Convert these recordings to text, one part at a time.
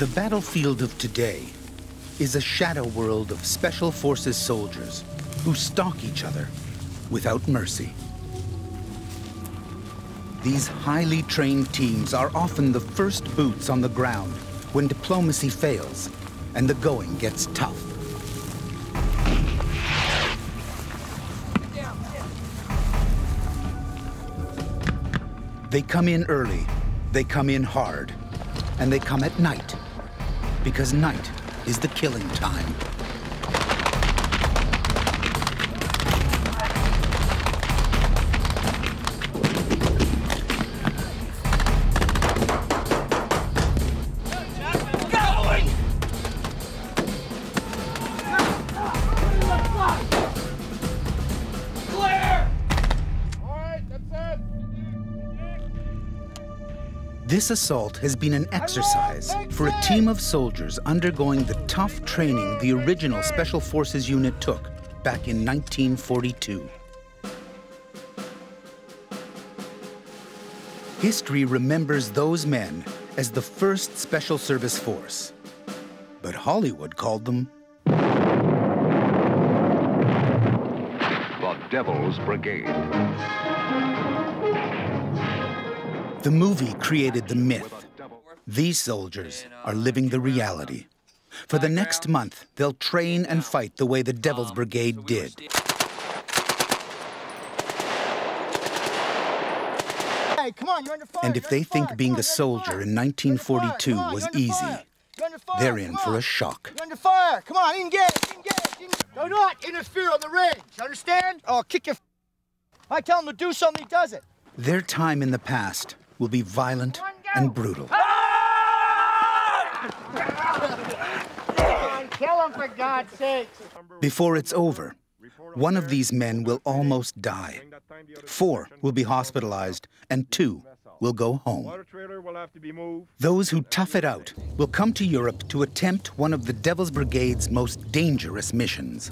The battlefield of today is a shadow world of Special Forces soldiers who stalk each other without mercy. These highly trained teams are often the first boots on the ground when diplomacy fails and the going gets tough. They come in early, they come in hard, and they come at night, because night is the killing time. This assault has been an exercise for a team of soldiers undergoing the tough training the original Special Forces unit took back in 1942. History remembers those men as the first Special Service Force, but Hollywood called them the Devil's Brigade. The movie created the myth. These soldiers are living the reality. For the next month, they'll train and fight the way the Devil's Brigade did. Hey, come on, you're under fire. And if they think being a soldier in 1942 was easy, they're in for a shock. You're under fire. Come on, engage. Do not interfere on the range. Understand? Oh, I'll kick your. I tell him to do something, he does it. Their time in the past will be violent and brutal. Kill him, for God's sake. Before it's over, one of these men will almost die. 4 will be hospitalized, and 2 will go home. Those who tough it out will come to Europe to attempt one of the Devil's Brigade's most dangerous missions.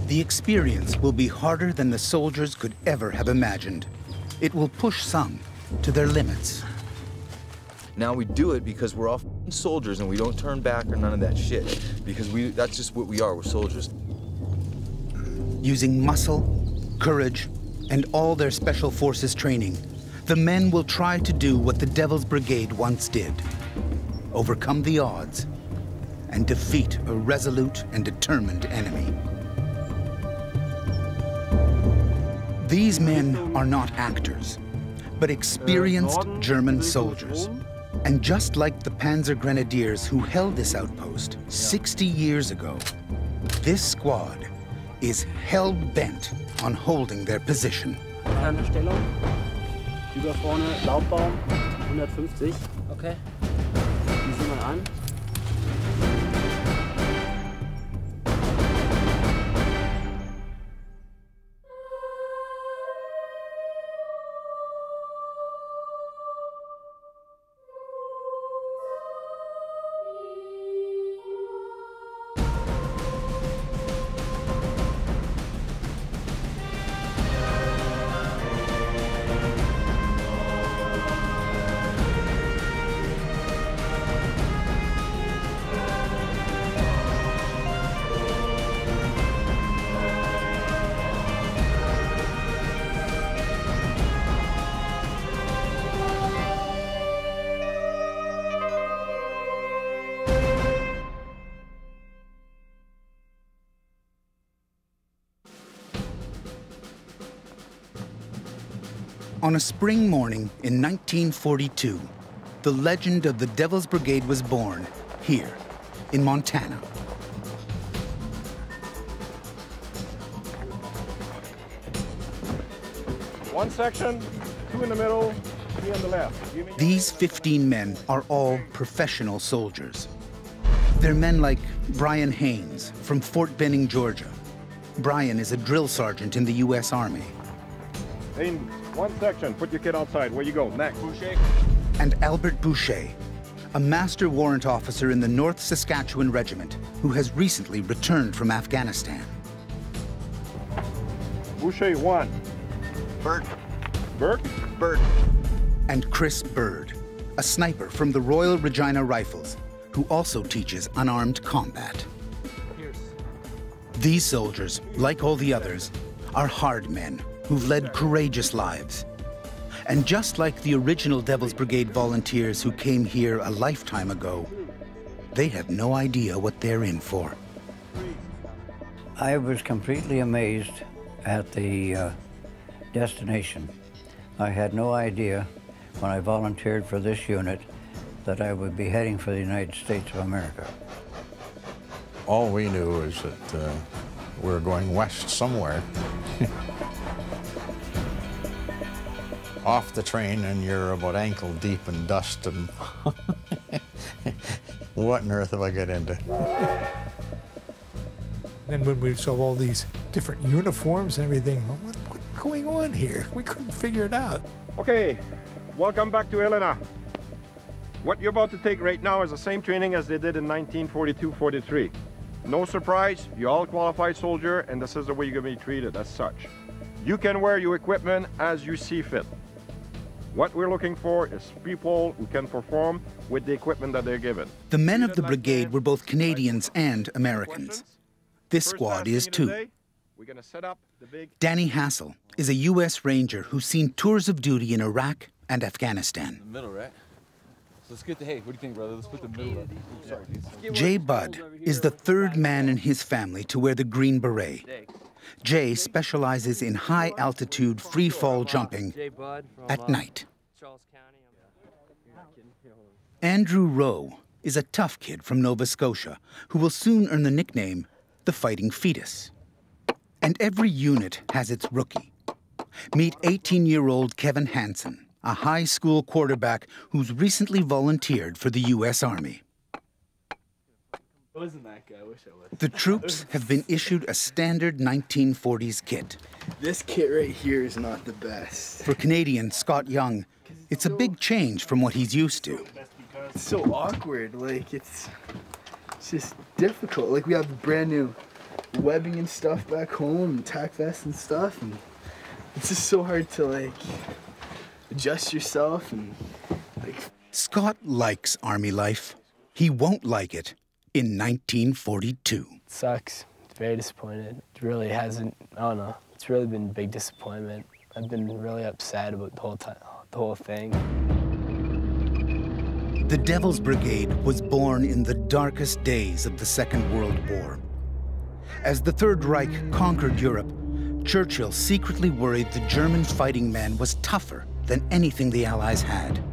The experience will be harder than the soldiers could ever have imagined. It will push some to their limits. Now we do it because we're all soldiers and we don't turn back or none of that shit. Because that's just what we are, we're soldiers. Using muscle, courage, and all their Special Forces training, the men will try to do what the Devil's Brigade once did: overcome the odds and defeat a resolute and determined enemy. These men are not actors, but experienced German soldiers. And just like the Panzer Grenadiers who held this outpost 60 years ago, this squad is hell-bent on holding their position. Keine Stellung. Über vorne, Laubbaum, 150. Okay. Die sehen wir an. On a spring morning in 1942, the legend of the Devil's Brigade was born here in Montana. One section, 2 in the middle, 3 on the left. These 15 men are all professional soldiers. They're men like Brian Haynes from Fort Benning, Georgia. Brian is a drill sergeant in the U.S. Army. Haynes, one section, put your kid outside. Where you go? Next. Boucher. And Albert Boucher, a master warrant officer in the North Saskatchewan Regiment who has recently returned from Afghanistan. Boucher, 1. Bert. Bird? Bird. And Chris Bird, a sniper from the Royal Regina Rifles, who also teaches unarmed combat. These soldiers, like all the others, are hard men who've led courageous lives. And just like the original Devil's Brigade volunteers who came here a lifetime ago, they have no idea what they're in for. I was completely amazed at the destination. I had no idea when I volunteered for this unit that I would be heading for the United States of America. All we knew is that we were going west somewhere. Off the train and you're about ankle deep in dust and what on earth have I got into? And when we saw all these different uniforms and everything, what's going on here? We couldn't figure it out. Okay, welcome back to Helena. What you're about to take right now is the same training as they did in 1942-43. No surprise, you're all qualified soldier, and this is the way you're gonna be treated as such. You can wear your equipment as you see fit. What we're looking for is people who can perform with the equipment that they're given. The men of the brigade were both Canadians and Americans. This squad is too. Danny Hassel is a U.S. Ranger who's seen tours of duty in Iraq and Afghanistan. The middle, right? Let's get the, hey, what do you think, brother? Let's put the middle up. Sorry, Jay Budd is the third man in his family to wear the Green Beret. Jay specializes in high-altitude free-fall jumping at night. Andrew Rowe is a tough kid from Nova Scotia who will soon earn the nickname the Fighting Fetus. And every unit has its rookie. Meet 18-year-old Kevin Hansen, a high school quarterback who's recently volunteered for the U.S. Army. Wasn't that guy? I wish I was. The troops have been issued a standard 1940s kit. This kit right here is not the best. For Canadian Scott Young, it's a big change from what he's used to. It's so awkward, like it's just difficult. Like we have brand new webbing and stuff back home, and tack vests and stuff, and it's just so hard to like adjust yourself and like. Scott likes Army life. He won't like it in 1942. It sucks. It's very disappointed. It really hasn't, I don't know. It's really been a big disappointment. I've been really upset about the whole thing. The Devil's Brigade was born in the darkest days of the Second World War. As the Third Reich conquered Europe, Churchill secretly worried the German fighting man was tougher than anything the Allies had.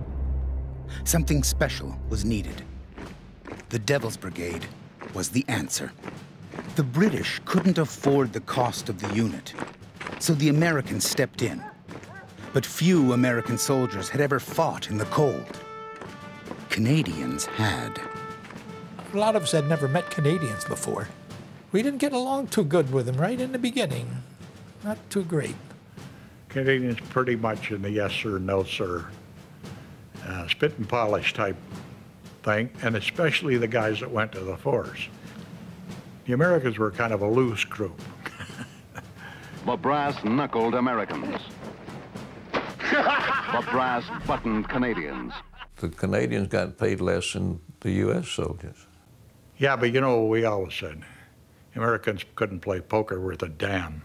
Something special was needed. The Devil's Brigade was the answer. The British couldn't afford the cost of the unit, so the Americans stepped in. But few American soldiers had ever fought in the cold. Canadians had. A lot of us had never met Canadians before. We didn't get along too good with them right in the beginning. Not too great. Canadians pretty much in the yes sir, no sir, spit and polish type thing, and especially the guys that went to the force. The Americans were kind of a loose group. The brass-knuckled Americans. The brass-buttoned Canadians. The Canadians got paid less than the U.S. soldiers. Yeah, but you know what we always said? Americans couldn't play poker worth a damn.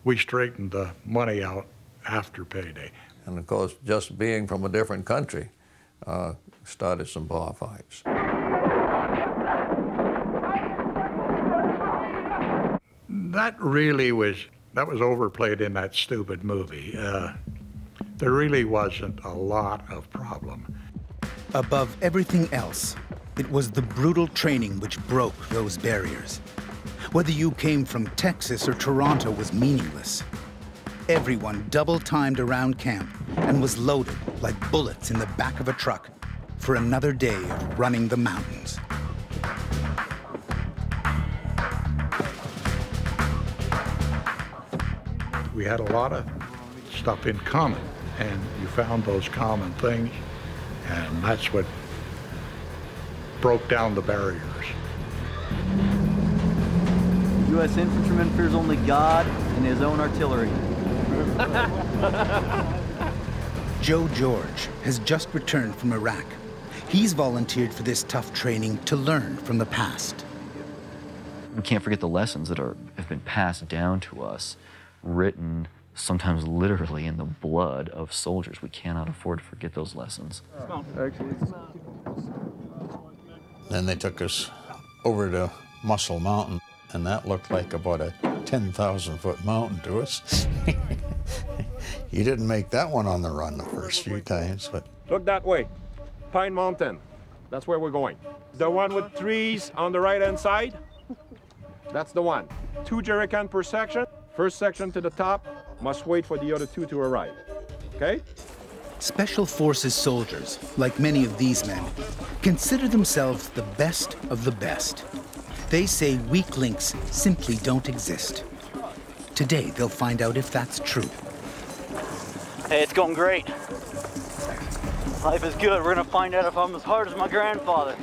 We straightened the money out after payday. And of course, just being from a different country started some bar fights. That was overplayed in that stupid movie. There really wasn't a lot of problem. Above everything else, it was the brutal training which broke those barriers. Whether you came from Texas or Toronto was meaningless. Everyone double-timed around camp and was loaded like bullets in the back of a truck for another day of running the mountains. We had a lot of stuff in common, and you found those common things, and that's what broke down the barriers. U.S. infantryman fears only God and his own artillery. Joe George has just returned from Iraq. He's volunteered for this tough training to learn from the past. We can't forget the lessons that have been passed down to us, written sometimes literally in the blood of soldiers. We cannot afford to forget those lessons. Then they took us over to Muscle Mountain, and that looked like about a 10,000-foot mountain to us. You didn't make that one on the run the first few times, but... Look that way. Pine Mountain. That's where we're going. The one with trees on the right-hand side, that's the one. 2 jerrycans per section. First section to the top must wait for the other 2 to arrive. Okay? Special Forces soldiers, like many of these men, consider themselves the best of the best. They say weak links simply don't exist. Today, they'll find out if that's true. Hey, it's going great. Life is good. We're gonna find out if I'm as hard as my grandfather.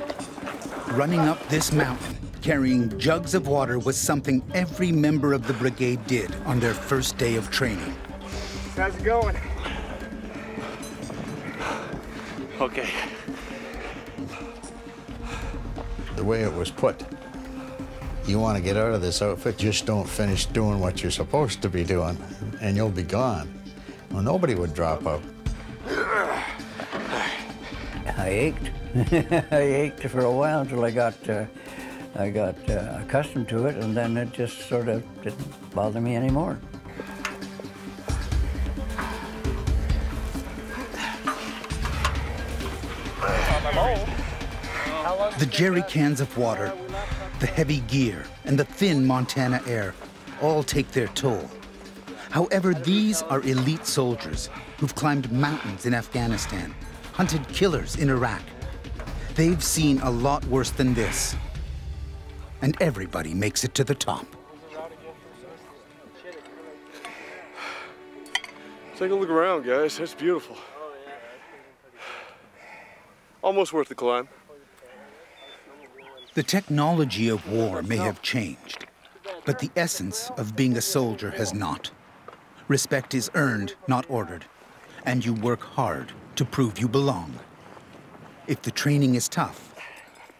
Running up this mountain, carrying jugs of water was something every member of the brigade did on their first day of training. How's it going? Okay. The way it was put, you want to get out of this outfit, just don't finish doing what you're supposed to be doing, and you'll be gone. Well, nobody would drop out. I ached. I ached for a while until I got accustomed to it, and then it just sort of didn't bother me anymore. The jerry cans of water, the heavy gear, and the thin Montana air all take their toll. However, these are elite soldiers who've climbed mountains in Afghanistan, hunted killers in Iraq. They've seen a lot worse than this. And everybody makes it to the top. Take a look around, guys. It's beautiful. Almost worth the climb. The technology of war may have changed, but the essence of being a soldier has not. Respect is earned, not ordered, and you work hard to prove you belong. If the training is tough,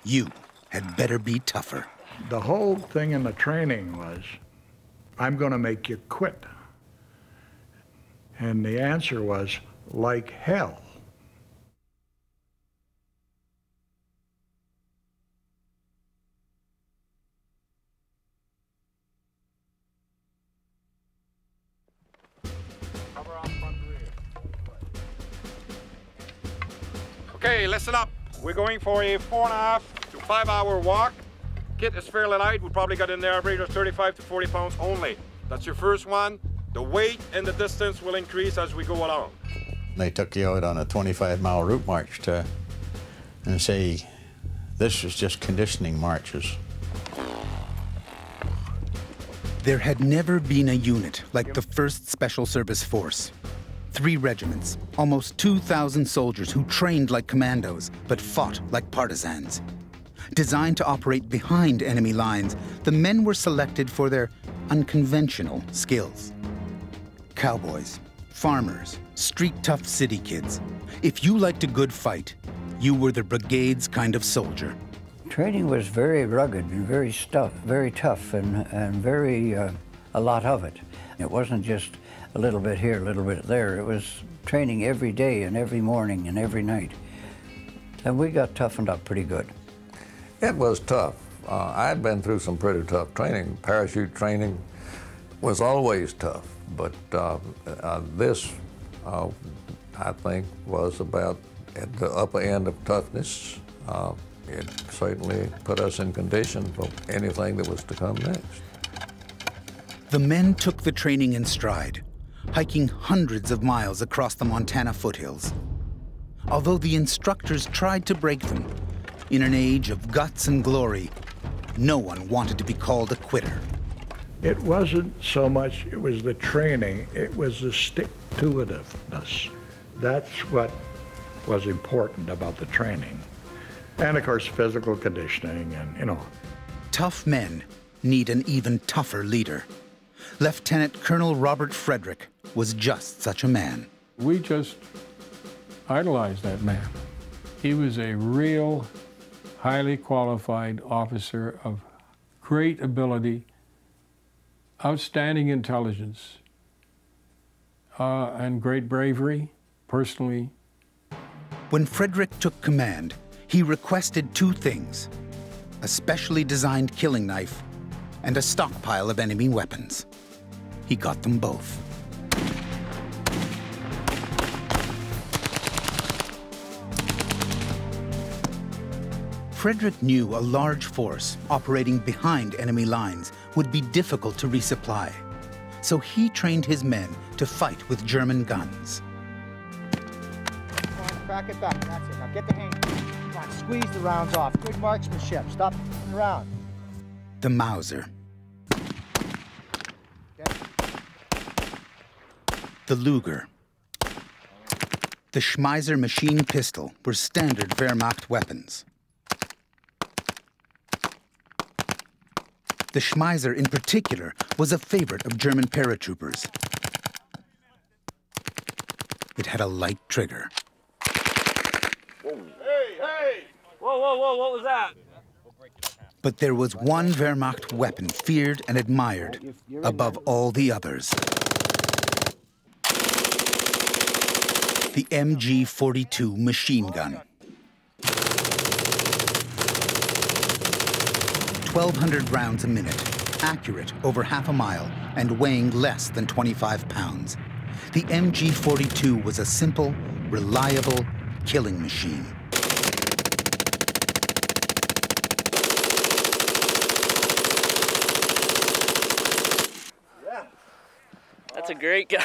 you had better be tougher. The whole thing in the training was, I'm going to make you quit. And the answer was, like hell. Okay, listen up. We're going for a 4.5 to 5 hour walk. Kit is fairly light. We probably got in the average of 35 to 40 pounds only. That's your first one. The weight and the distance will increase as we go along. They took you out on a 25-mile route march and say, this was just conditioning marches. There had never been a unit like the 1st Special Service Force. 3 regiments, almost 2,000 soldiers who trained like commandos, but fought like partisans. Designed to operate behind enemy lines, the men were selected for their unconventional skills. Cowboys, farmers, street-tough city kids. If you liked a good fight, you were the brigade's kind of soldier. Training was very rugged and very tough, and very a lot of it. It wasn't just a little bit here, a little bit there. It was training every day and every morning and every night. And we got toughened up pretty good. It was tough. I'd been through some pretty tough training. Parachute training was always tough, but this, I think, was about at the upper end of toughness. It certainly put us in condition for anything that was to come next. The men took the training in stride, hiking hundreds of miles across the Montana foothills. Although the instructors tried to break them, in an age of guts and glory, no one wanted to be called a quitter. It wasn't so much, it was the training, it was the stick-to-itiveness. That's what was important about the training. And of course, physical conditioning and, Tough men need an even tougher leader. Lieutenant Colonel Robert Frederick was just such a man. We just idolized that man. He was a real, highly qualified officer of great ability, outstanding intelligence, and great bravery, personally. When Frederick took command, he requested two things: a specially designed killing knife and a stockpile of enemy weapons. He got them both. Frederick knew a large force operating behind enemy lines would be difficult to resupply, so he trained his men to fight with German guns. Come on, crack it back. That's it. Now get the hang. Come on, squeeze the rounds off. Good marksmanship. Stop f***ing around. The Mauser. The Luger. The Schmeiser machine pistol were standard Wehrmacht weapons. The Schmeiser, in particular, was a favorite of German paratroopers. It had a light trigger. Hey, hey! Whoa, whoa, whoa, what was that? But there was one Wehrmacht weapon feared and admired above all the others. The MG-42 machine gun. 1,200 rounds a minute, accurate over half a mile, and weighing less than 25 pounds. The MG-42 was a simple, reliable killing machine. That's a great gun.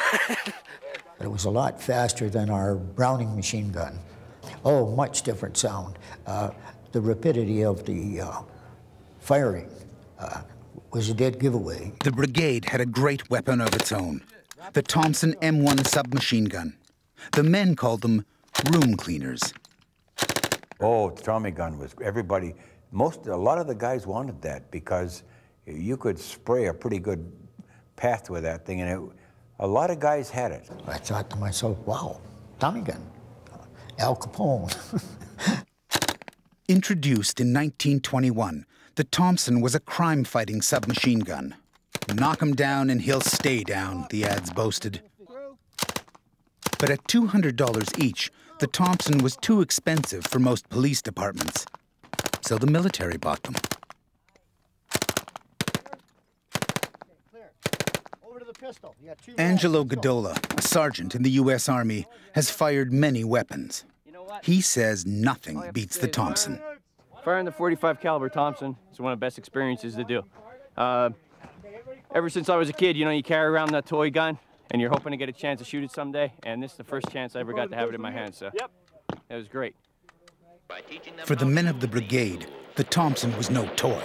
It was a lot faster than our Browning machine gun. Oh, much different sound. The rapidity of the firing was a dead giveaway. The brigade had a great weapon of its own, the Thompson M1 submachine gun. The men called them room cleaners. Oh, the Tommy gun was, everybody, a lot of the guys wanted that because you could spray a pretty good path with that thing, and a lot of guys had it. I thought to myself, wow, Tommy gun, Al Capone. Introduced in 1921, the Thompson was a crime-fighting submachine gun. Knock him down and he'll stay down, the ads boasted. But at $200 each, the Thompson was too expensive for most police departments. So the military bought them. Angelo Godola, a sergeant in the U.S. Army, has fired many weapons. He says nothing beats the Thompson. Firing the .45 caliber Thompson is one of the best experiences to do. Ever since I was a kid, you know, you carry around that toy gun and you're hoping to get a chance to shoot it someday, and this is the first chance I ever got to have it in my hands, so it was great. For the men of the brigade, the Thompson was no toy.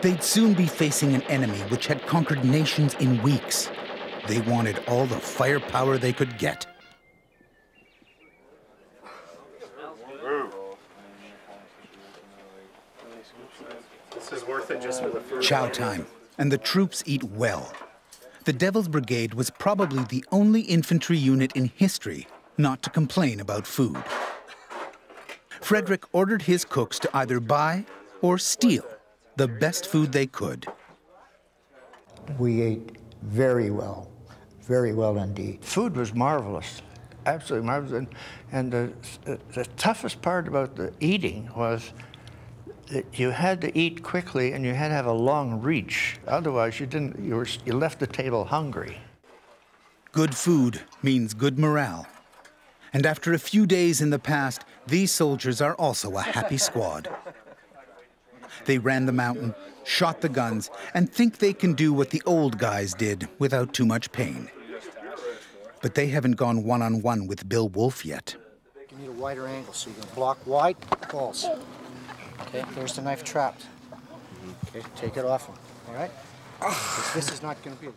They'd soon be facing an enemy which had conquered nations in weeks. They wanted all the firepower they could get. This is worth it just for the food. Chow time, and the troops eat well. The Devil's Brigade was probably the only infantry unit in history not to complain about food. Frederick ordered his cooks to either buy or steal the best food they could. We ate very well indeed. Food was marvelous, absolutely marvelous. And the toughest part about the eating was that you had to eat quickly and you had to have a long reach. Otherwise, you left the table hungry. Good food means good morale. And after a few days in the past, these soldiers are also a happy squad. They ran the mountain, shot the guns, and think they can do what the old guys did without too much pain. But they haven't gone one-on-one with Bill Wolfe yet. You need a wider angle so you can block wide, false. Okay, there's the knife trapped. Okay, take it off him, all right? This is not going to be it.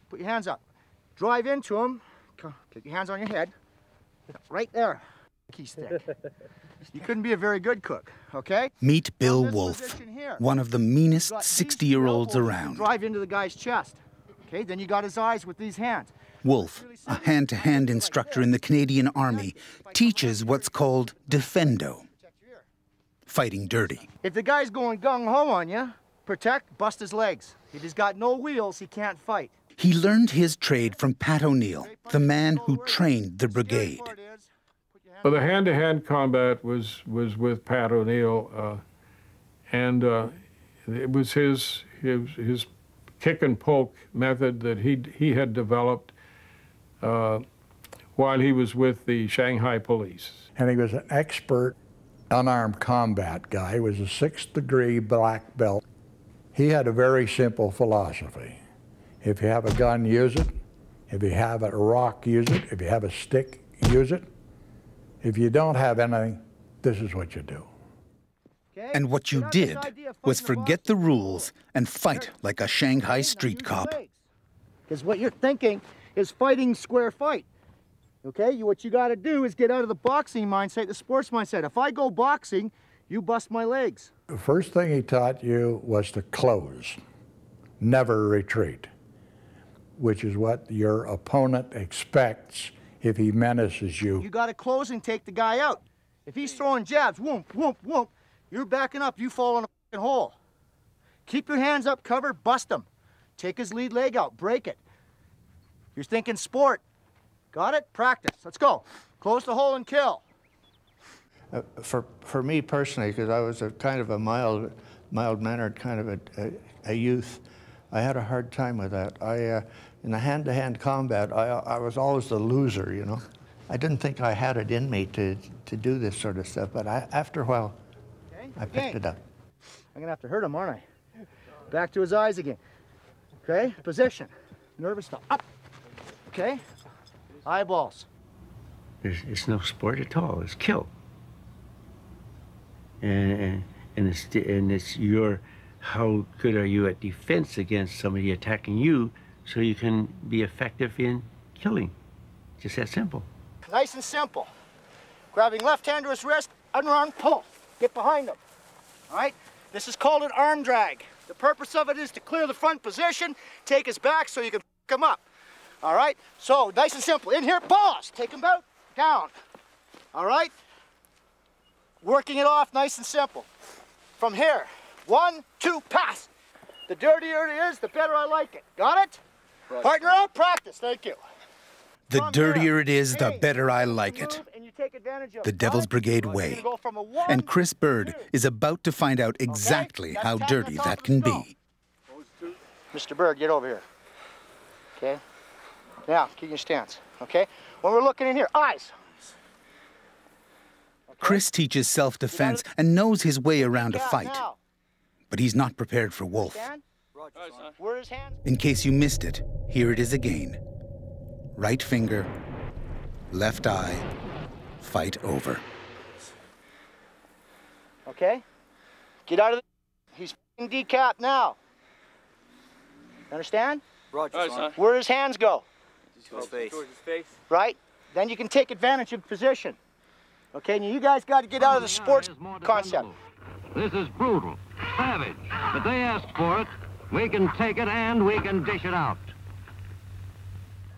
Put your hands up. Drive into him. Get your hands on your head. Right there. Key stick. You couldn't be a very good cook, okay? Meet Bill Wolf, one of the meanest 60-year-olds around. Drive into the guy's chest. Okay, then you got his eyes with these hands. Wolf, a hand-to-hand instructor in the Canadian Army, teaches what's called defendo, fighting dirty. If the guy's going gung-ho on you, protect, bust his legs. If he's got no wheels, he can't fight. He learned his trade from Pat O'Neill, the man who trained the brigade. Well, the hand-to-hand combat was with Pat O'Neill, and it was his kick and poke method that he had developed while he was with the Shanghai police. And he was an expert unarmed combat guy. He was a 6th degree black belt. He had a very simple philosophy. If you have a gun, use it. If you have a rock, use it. If you have a stick, use it. If you don't have anything, this is what you do. And what you did was forget the rules and fight like a Shanghai street cop. Because what you're thinking is fighting square fight. Okay, what you got to do is get out of the boxing mindset, the sports mindset. If I go boxing, you bust my legs. The first thing he taught you was to close, never retreat, which is what your opponent expects if he menaces you. You got to close and take the guy out. If he's throwing jabs, whoomp, whoomp, whoomp, you're backing up, you fall in a fucking hole. Keep your hands up covered, bust him. Take his lead leg out, break it. You're thinking sport. Got it? Practice. Let's go. Close the hole and kill. For me personally, because I was a kind of a mild-mannered kind of a youth, I had a hard time with that. In the hand-to-hand combat, I was always the loser, you know. I didn't think I had it in me to do this sort of stuff, but after a while, I picked it up. I'm gonna have to hurt him, aren't I? Back to his eyes again. Okay, position. Nervous stuff. Up. Okay, eyeballs. It's no sport at all. It's kill. And it's your, how good are you at defense against somebody attacking you, so you can be effective in killing. Just that simple. Nice and simple. Grabbing left hand to his wrist, underarm pull. Get behind him. All right? This is called an arm drag. The purpose of it is to clear the front position, take his back so you can f him up. All right? So, nice and simple. In here, pause. Take him out, down. All right? Working it off nice and simple. From here, 1, 2, pass. The dirtier it is, the better I like it. Got it? Right. Partner up, practice. Thank you. The dirtier it is, the better I like it. The Devil's Brigade way. And Chris Bird is about to find out exactly how dirty that can be. Mr. Bird, get over here. Okay? Now, keep your stance. Okay? When we're looking in here, eyes. Chris teaches self-defense and knows his way around a fight. But he's not prepared for Wolf. In case you missed it, here it is again. Right finger, left eye, fight over. Okay? Get out of the... He's decapped now. Understand? Roger, son. Where does his go? Towards his face. Right? Then you can take advantage of position. Okay, now you guys got to get out of the sports concept. This is brutal, savage, but they asked for it. We can take it and we can dish it out.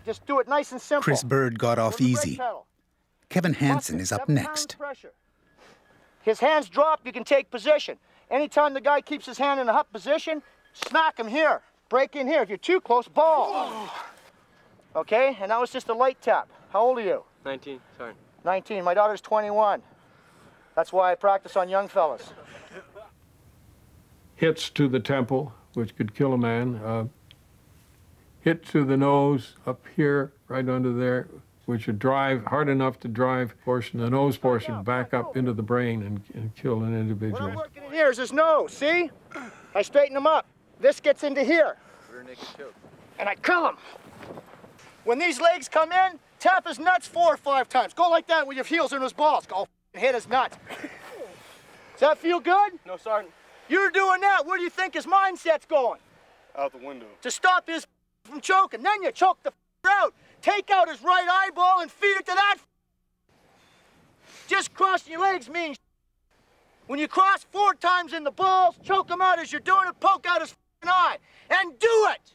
Just do it nice and simple. Chris Bird got off easy. Kevin Hansen is up next. His hands drop, you can take position. Anytime the guy keeps his hand in a up position, smack him here. Break in here. If you're too close, ball. Okay, and that was just a light tap. How old are you? 19, sorry. 19. My daughter's 21. That's why I practice on young fellas. Hits to the temple, which could kill a man. Hit to the nose, up here, right under there, which would drive hard enough to drive the nose portion back up into the brain and kill an individual. What I'm working in here is his nose, see? I straighten him up. This gets into here. And I kill him. When these legs come in, tap his nuts 4 or 5 times. Go like that with your heels in his balls. Go hit his nuts. Does that feel good? No, Sergeant. You're doing that. Where do you think his mindset's going? Out the window. To stop his from choking. Then you choke the out. Take out his right eyeball and feed it to that. Just crossing your legs means when you cross 4 times in the balls, choke him out as you're doing it, poke out his eye, and do it.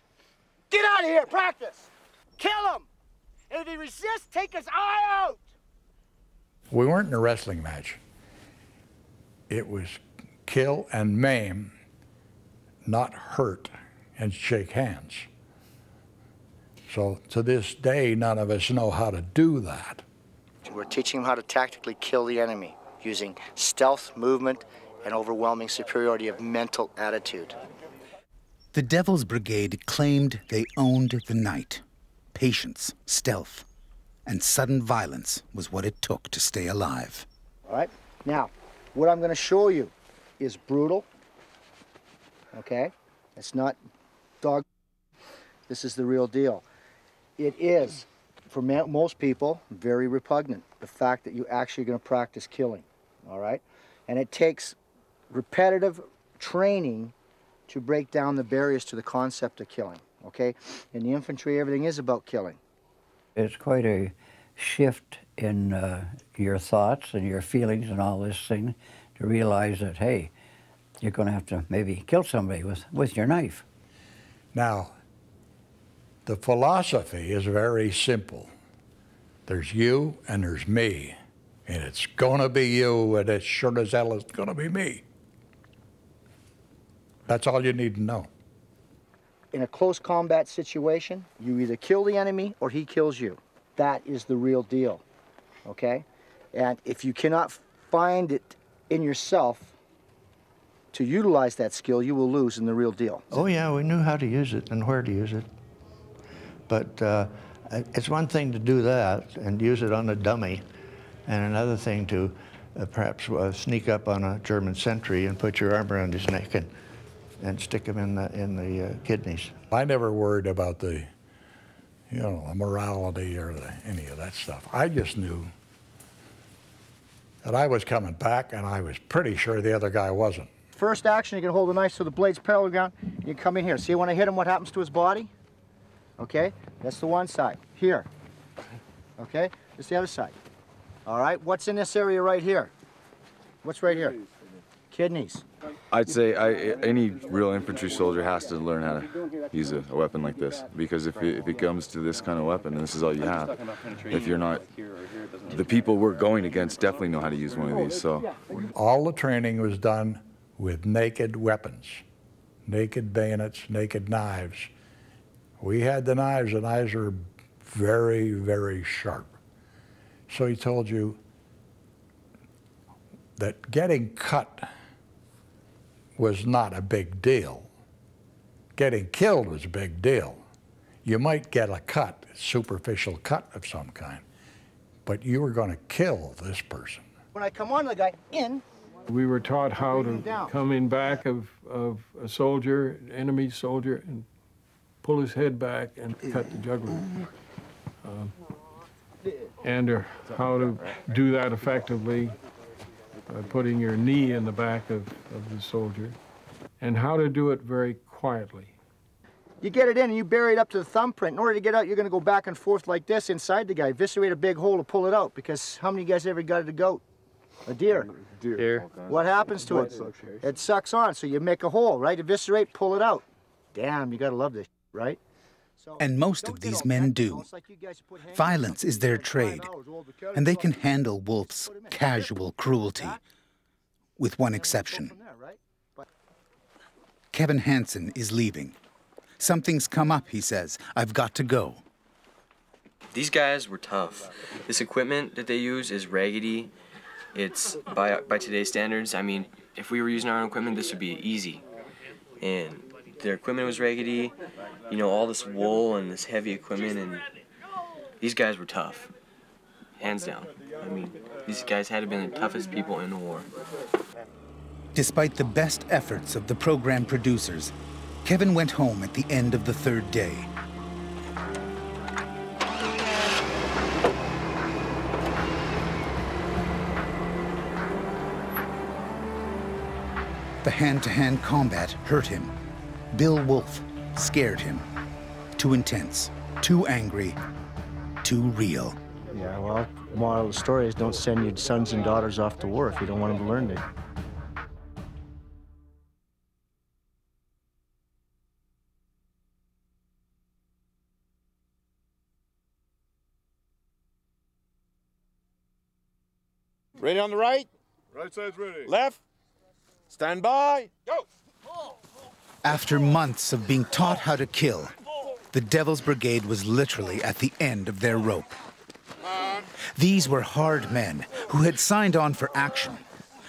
Get out of here, practice. Kill him. And if he resists, take his eye out. We weren't in a wrestling match. It was kill and maim, not hurt and shake hands. So to this day, none of us know how to do that. We're teaching him how to tactically kill the enemy using stealth, movement, and overwhelming superiority of mental attitude. The Devil's Brigade claimed they owned the night. Patience, stealth, and sudden violence was what it took to stay alive. All right, now, what I'm going to show you is brutal, okay? It's not dog. This is the real deal. It is, for most people, very repugnant, the fact that you actually are going to practice killing, all right? And it takes repetitive training to break down the barriers to the concept of killing, okay? In the infantry, everything is about killing. It's quite a shift in your thoughts and your feelings and all this thing to realize that, hey, you're going to have to maybe kill somebody with your knife. Now, the philosophy is very simple. There's you and there's me, and it's going to be you, and it's sure as hell it's going to be me. That's all you need to know. In a close combat situation, you either kill the enemy or he kills you. That is the real deal, okay? And if you cannot find it in yourself to utilize that skill, you will lose in the real deal. Oh yeah, we knew how to use it and where to use it. But it's one thing to do that and use it on a dummy, and another thing to perhaps sneak up on a German sentry and put your arm around his neck and stick him in the kidneys. I never worried about the, you know, the morality or any of that stuff. I just knew that I was coming back, and I was pretty sure the other guy wasn't. First action, you're going to hold the knife so the blade's parallel to the ground. You come in here. See when I hit him, what happens to his body? Okay, that's the one side. Here. Okay, that's the other side. All right, what's in this area right here? What's right here? Kidneys. I'd say any real infantry soldier has to learn how to use a weapon like this, because if it comes to this kind of weapon, and this is all you have, if you're not, the people we're going against definitely know how to use one of these. So all the training was done with naked weapons, naked bayonets, naked knives. We had the knives. The knives were very, very sharp. So he told you that getting cut was not a big deal. Getting killed was a big deal. You might get a cut, a superficial cut of some kind, but you were going to kill this person. When I come on the guy in, we were taught how to come in back of a soldier, enemy soldier, and pull his head back and cut the jugular. And how to do that effectively by putting your knee in the back of the soldier, and how to do it very quietly. You get it in and you bury it up to the thumbprint. In order to get out, you're going to go back and forth like this inside the guy, eviscerate a big hole to pull it out, because how many of you guys ever got a goat? A deer? Deer. What happens to it? It sucks on, so you make a hole, right? Eviscerate, pull it out. Damn, you got to love this, right? And most of these men do. Violence is their trade, and they can handle Wolf's casual cruelty, with one exception. Kevin Hansen is leaving. Something's come up, he says. I've got to go. These guys were tough. This equipment that they use is raggedy. It's, by today's standards, I mean, if we were using our own equipment, this would be easy. And their equipment was raggedy, you know, all this wool and this heavy equipment, and these guys were tough, hands down. I mean, these guys had to be the toughest people in the war. Despite the best efforts of the program producers, Kevin went home at the end of the third day. The hand-to-hand combat hurt him. Bill Wolf scared him. Too intense, too angry, too real. Yeah, well, moral of the story is don't send your sons and daughters off to war if you don't want them to learn it. Ready on the right? Right side's ready. Left? Stand by. Go! After months of being taught how to kill, the Devil's Brigade was literally at the end of their rope. These were hard men who had signed on for action,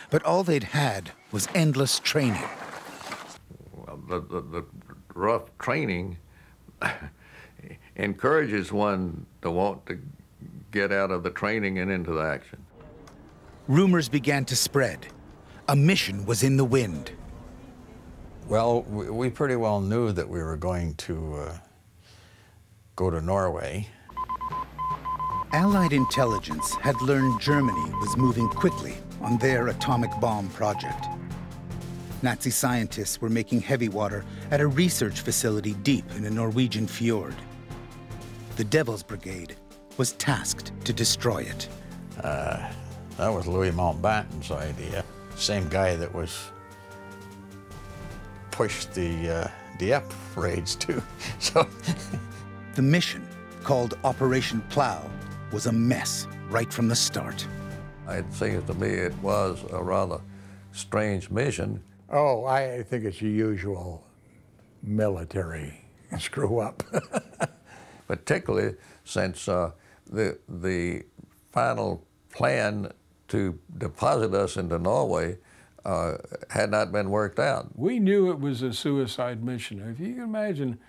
but all they'd had was endless training. Well, the rough training encourages one to want to get out of the training and into the action. Rumors began to spread. A mission was in the wind. Well, we pretty well knew that we were going to go to Norway. Allied intelligence had learned Germany was moving quickly on their atomic bomb project. Nazi scientists were making heavy water at a research facility deep in a Norwegian fjord. The Devil's Brigade was tasked to destroy it. That was Louis Mountbatten's idea. Same guy that was pushed the Dieppe raids too. So the mission, called Operation Plow, was a mess right from the start. It seems to me it was a rather strange mission. Oh, I think it's a usual military screw up. Particularly since the final plan to deposit us into Norway had not been worked out. We knew it was a suicide mission. If you can imagine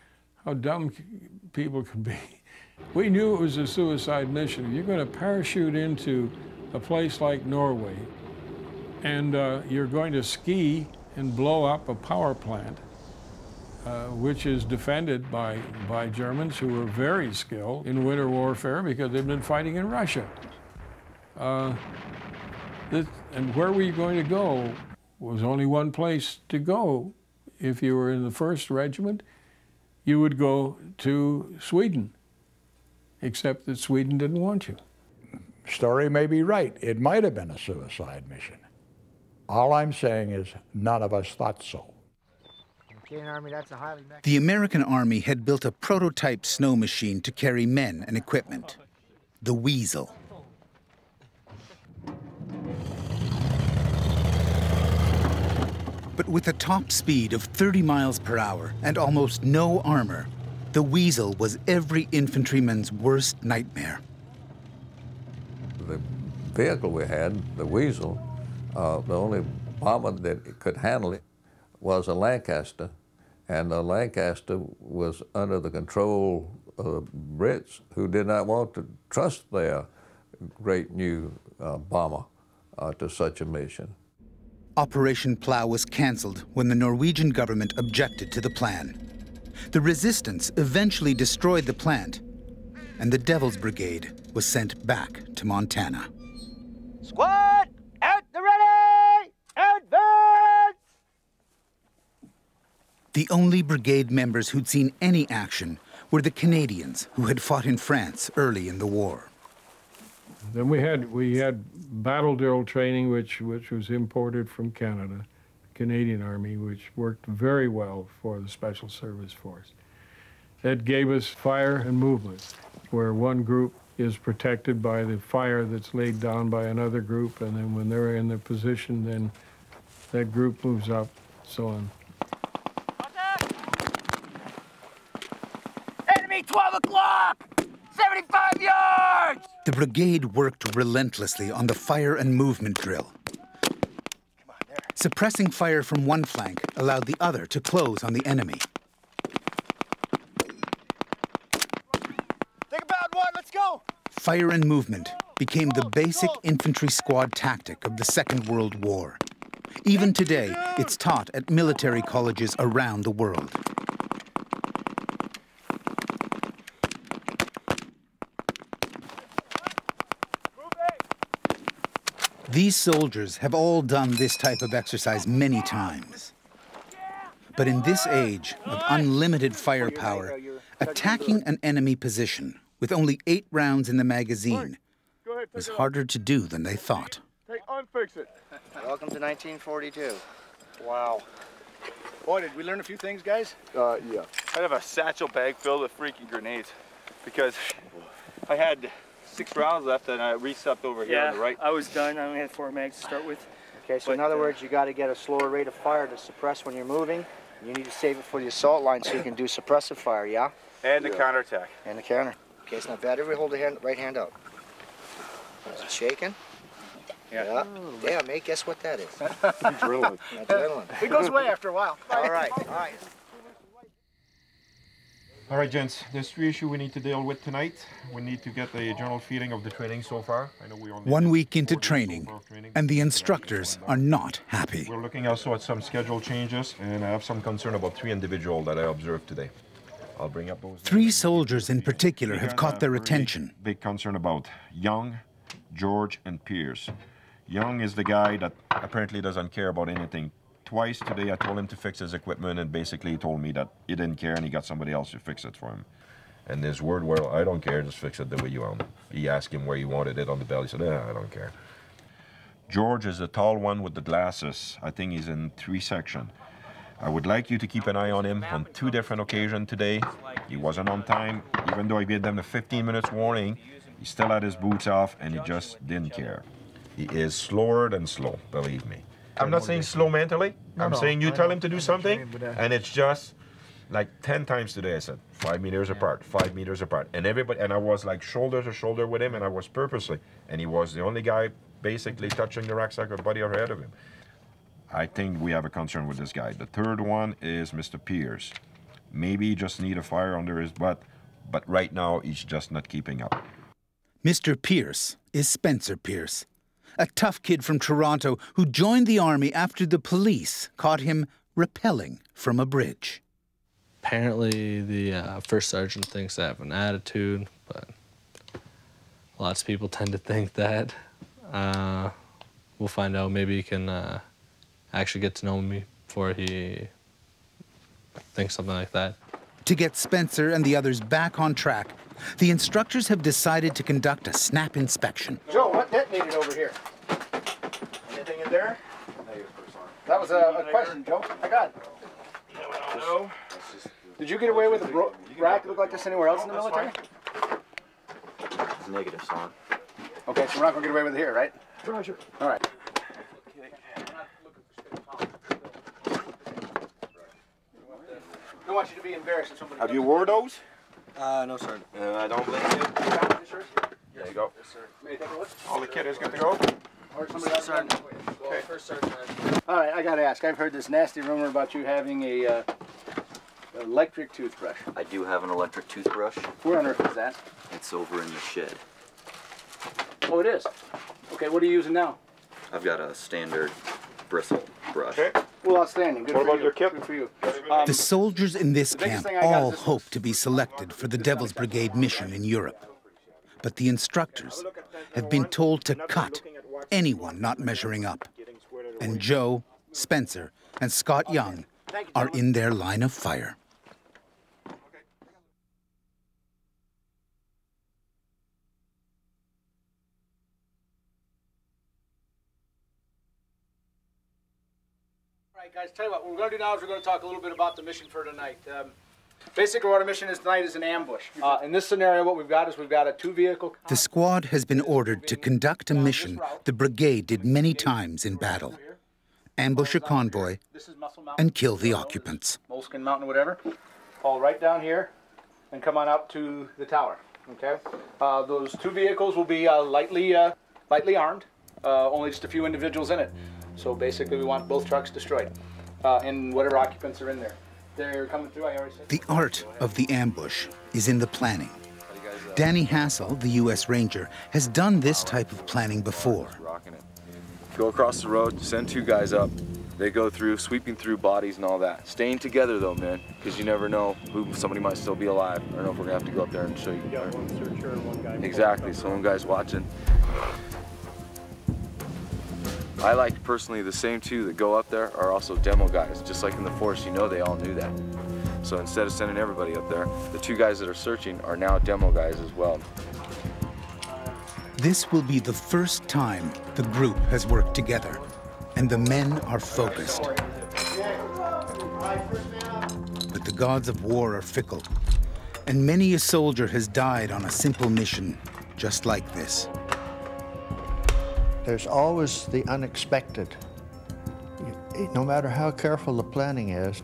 how dumb people can be. We knew it was a suicide mission. If you're going to parachute into a place like Norway and you're going to ski and blow up a power plant, which is defended by Germans who are very skilled in winter warfare because they've been fighting in Russia. And where were you going to go? Was only one place to go. If you were in the 1st Regiment, you would go to Sweden, except that Sweden didn't want you. Story may be right. It might have been a suicide mission. All I'm saying is none of us thought so. The American Army had built a prototype snow machine to carry men and equipment, the Weasel. But with a top speed of 30 miles per hour and almost no armor, the Weasel was every infantryman's worst nightmare. The vehicle we had, the Weasel, the only bomber that could handle it was a Lancaster, and the Lancaster was under the control of the Brits, who did not want to trust their great new bomber to such a mission. Operation Plow was cancelled when the Norwegian government objected to the plan. The resistance eventually destroyed the plant, and the Devil's Brigade was sent back to Montana. Squad, out the ready! Advance! The only brigade members who'd seen any action were the Canadians who had fought in France early in the war. Then we had battle drill training, which was imported from Canada, the Canadian Army, which worked very well for the Special Service Force. That gave us fire and movement, where one group is protected by the fire that's laid down by another group, and then when they're in their position, then that group moves up, so on. Enemy 12 o'clock! 75 yards! The brigade worked relentlessly on the fire and movement drill. Suppressing fire from one flank allowed the other to close on the enemy. Think about one, let's go! Fire and movement became the basic infantry squad tactic of the Second World War. Even today, it's taught at military colleges around the world. These soldiers have all done this type of exercise many times. But in this age of unlimited firepower, attacking an enemy position with only 8 rounds in the magazine was harder to do than they thought. Hey, unfix it. Welcome to 1942. Wow. Boy, did we learn a few things, guys? Yeah. I have a satchel bag filled with freaking grenades because I had 6 rounds left and I resupped over here on the right. I was done. I only had 4 mags to start with. Okay, so in other words, you got to get a slower rate of fire to suppress when you're moving. You need to save it for the assault line so you can do suppressive fire, yeah? And the counterattack. And the counter. Okay, it's not bad. Everybody hold the right hand out. Is it shaking? Yeah. Yeah, mate, guess what that is? Adrenaline. Adrenaline. It goes away after a while. All right, all right. All right, gents, there's 3 issues we need to deal with tonight. We need to get a general feeling of the training so far. I know we only 1 week into training, and the instructors are not happy. We're looking also at some schedule changes, and I have some concern about 3 individuals that I observed today. I'll bring up those. 3 soldiers in particular have caught their attention. Big concern about Young, George, and Pierce. Young is the guy that apparently doesn't care about anything. Twice today I told him to fix his equipment, and basically he told me that he didn't care and he got somebody else to fix it for him. And his word, well, I don't care, just fix it the way you want. He asked him where he wanted it on the belt. He said, I don't care. George is the tall one with the glasses. I think he's in 3 sections. I would like you to keep an eye on him on 2 different occasions today. He wasn't on time. Even though I gave them a 15 minutes warning, he still had his boots off and he just didn't care. He is slower than slow, believe me. I'm not saying slow mentally. I'm saying you tell him to do something, and it's just like 10 times today I said, 5 meters apart, 5 meters apart. And everybody, and I was like shoulder to shoulder with him, and I was purposely. And he was the only guy basically touching the rucksack or body ahead of him. I think we have a concern with this guy. The 3rd one is Mr. Pierce. Maybe he just need a fire under his butt, but right now he's just not keeping up. Mr. Pierce is Spencer Pierce, a tough kid from Toronto who joined the army after the police caught him rappelling from a bridge. Apparently the first sergeant thinks I have an attitude, but lots of people tend to think that. We'll find out. Maybe he can actually get to know me before he thinks something like that. To get Spencer and the others back on track, the instructors have decided to conduct a snap inspection. Joe, what detonated over here? Anything in there? That was a question, Joe. I got it. No. Did you get away with a rack that looked like this anywhere else in the military? It's negative, son. Okay, so we're not going to get away with it here, right? Roger. All right. I don't want you to be embarrassed if somebody... Have you wore those? No, sir. I don't believe you. There you go. Yes, sir. May I take a look? All the kit is good to go? Or somebody else? Okay. All right, I got to ask. I've heard this nasty rumor about you having a electric toothbrush. I do have an electric toothbrush. Where on earth is that? It's over in the shed. Oh, it is? Okay, what are you using now? I've got a standard bristle brush. Okay. Well, outstanding. Good What for about you. your kit? Good for you. The soldiers in this the biggest camp thing I got all is this hope to be selected for the Devil's Brigade mission in Europe. But the instructors have been told to cut anyone not measuring up. And Joe, Spencer, and Scott Young are in their line of fire. All right, guys, tell you what we're going to do now is we're going to talk a little bit about the mission for tonight. Basically, what our mission is tonight is an ambush. In this scenario, what we've got is we've got a 2-vehicle... The squad has been ordered to conduct a mission the brigade did many times in battle. Ambush a convoy and kill the occupants. Moleskin Mountain, whatever. Fall right down here and come on up to the tower, okay? Those 2 vehicles will be lightly armed, only just a few individuals in it. So basically, we want both trucks destroyed and whatever occupants are in there. They're coming through, I already said. The art of the ambush is in the planning. Danny Hassel, the U.S. Ranger, has done this type of planning before. Go across the road, send 2 guys up. They go through, sweeping through bodies and all that. Staying together though, man, because you never know who somebody might still be alive. I don't know if we're gonna have to go up there and show you. You got one searcher and one guy. Exactly, so one guy's watching. I like personally the same 2 that go up there are also demo guys. Just like in the force, you know they all knew that. So instead of sending everybody up there, the 2 guys that are searching are now demo guys as well. This will be the first time the group has worked together, and the men are focused. But the gods of war are fickle, and many a soldier has died on a simple mission just like this. There's always the unexpected. No matter how careful the planning is,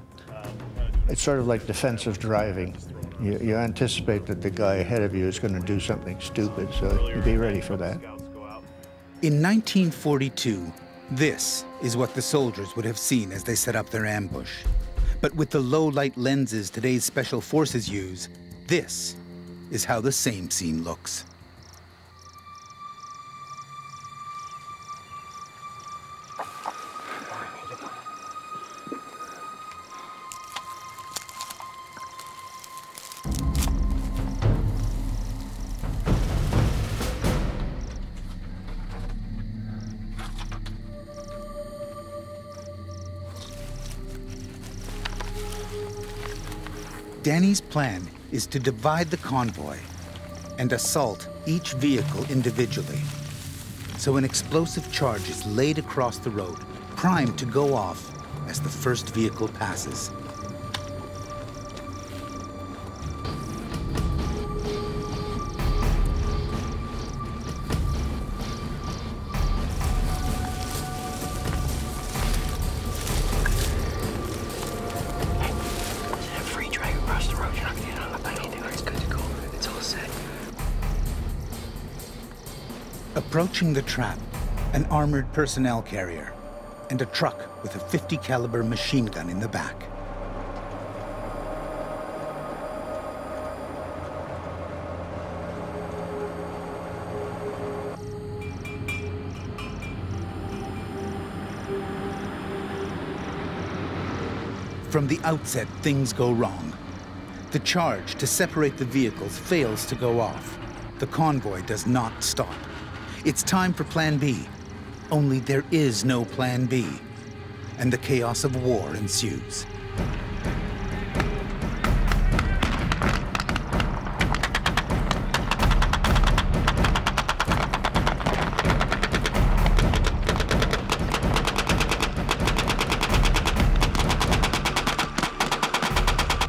it's sort of like defensive driving. You anticipate that the guy ahead of you is going to do something stupid, so you be ready for that. In 1942, this is what the soldiers would have seen as they set up their ambush. But with the low-light lenses today's special forces use, this is how the same scene looks. Danny's plan is to divide the convoy and assault each vehicle individually. So an explosive charge is laid across the road, primed to go off as the first vehicle passes. Approaching the trap, an armored personnel carrier and a truck with a .50 caliber machine gun in the back. From the outset, things go wrong. The charge to separate the vehicles fails to go off. The convoy does not stop. It's time for Plan B. Only there is no Plan B, and the chaos of war ensues.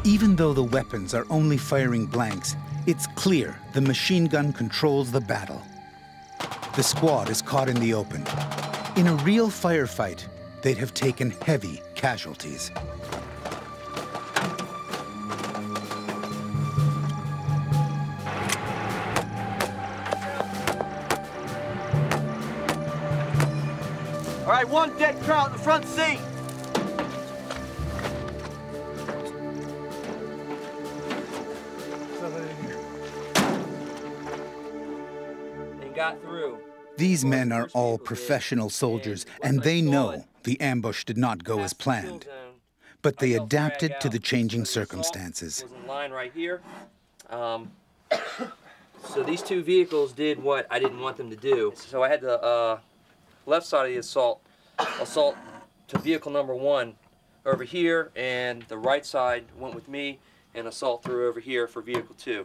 Even though the weapons are only firing blanks, it's clear the machine gun controls the battle. The squad is caught in the open. In a real firefight, they'd have taken heavy casualties. All right, one dead crowd in the front seat. Got through. These men are all professional soldiers, and they know the ambush did not go as planned. But they adapted to the changing circumstances. Was in line right here. So these two vehicles did what I didn't want them to do. So I had the left side of the assault to vehicle number 1 over here, and the right side went with me and assault through over here for vehicle 2.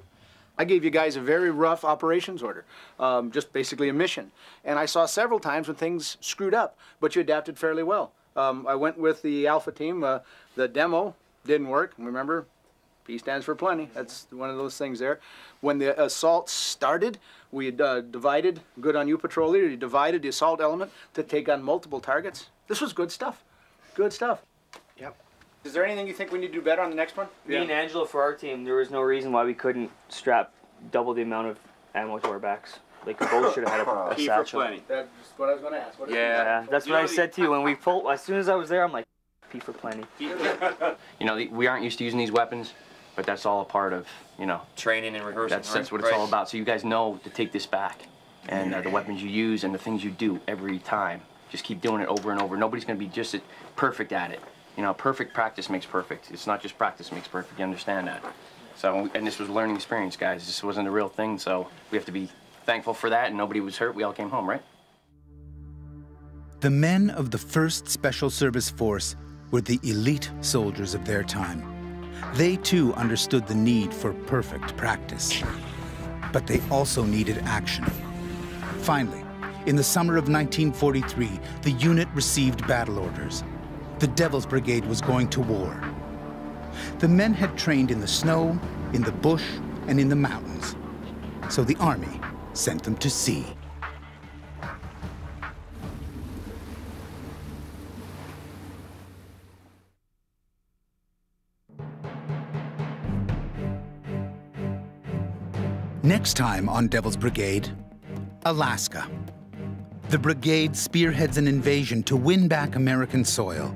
I gave you guys a very rough operations order, just basically a mission. And I saw several times when things screwed up, but you adapted fairly well. I went with the Alpha team. The demo didn't work. Remember, P stands for plenty. That's one of those things there. When the assault started, we divided, good on you, patrol leader, you divided the assault element to take on multiple targets. This was good stuff. Good stuff. Yep. Is there anything you think we need to do better on the next one? Me and Angelo, for our team, there was no reason why we couldn't strap double the amount of ammo to our backs. Like, we both should have had a satchel. That's what I was going to ask. Yeah, that's what I said to you when we pulled. As soon as I was there, I'm like, P for plenty. You know, we aren't used to using these weapons, but that's all a part of, you know, training and rehearsing. That's what it's all about. So you guys know to take this back, and the weapons you use and the things you do every time. Just keep doing it over and over. Nobody's going to be just perfect at it. You know, perfect practice makes perfect. It's not just practice makes perfect. You understand that? So, and this was a learning experience, guys. This wasn't a real thing, so we have to be thankful for that, and nobody was hurt. We all came home, right? The men of the 1st Special Service Force were the elite soldiers of their time. They, too, understood the need for perfect practice. But they also needed action. Finally, in the summer of 1943, the unit received battle orders. The Devil's Brigade was going to war. The men had trained in the snow, in the bush, and in the mountains. So the Army sent them to sea. Next time on Devil's Brigade, Alaska. The brigade spearheads an invasion to win back American soil.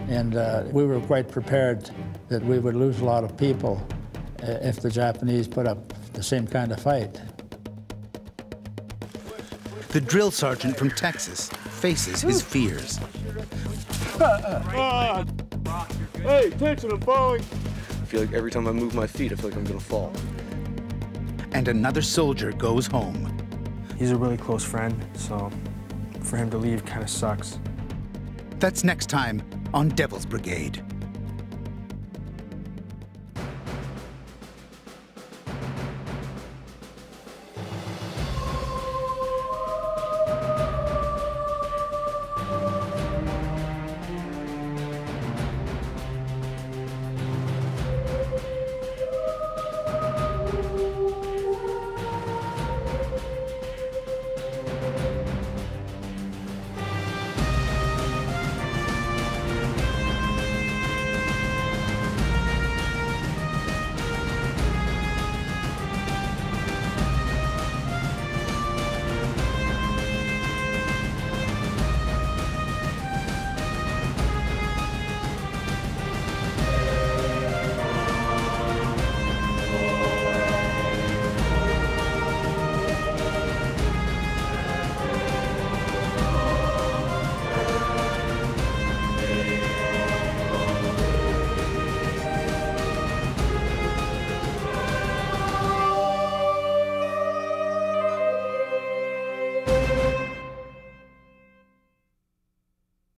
And we were quite prepared that we would lose a lot of people if the Japanese put up the same kind of fight. The drill sergeant from Texas faces his fears. Hey, attention, I'm falling. I feel like every time I move my feet, I feel like I'm gonna fall. And another soldier goes home. He's a really close friend, so for him to leave kind of sucks. That's next time on Devil's Brigade.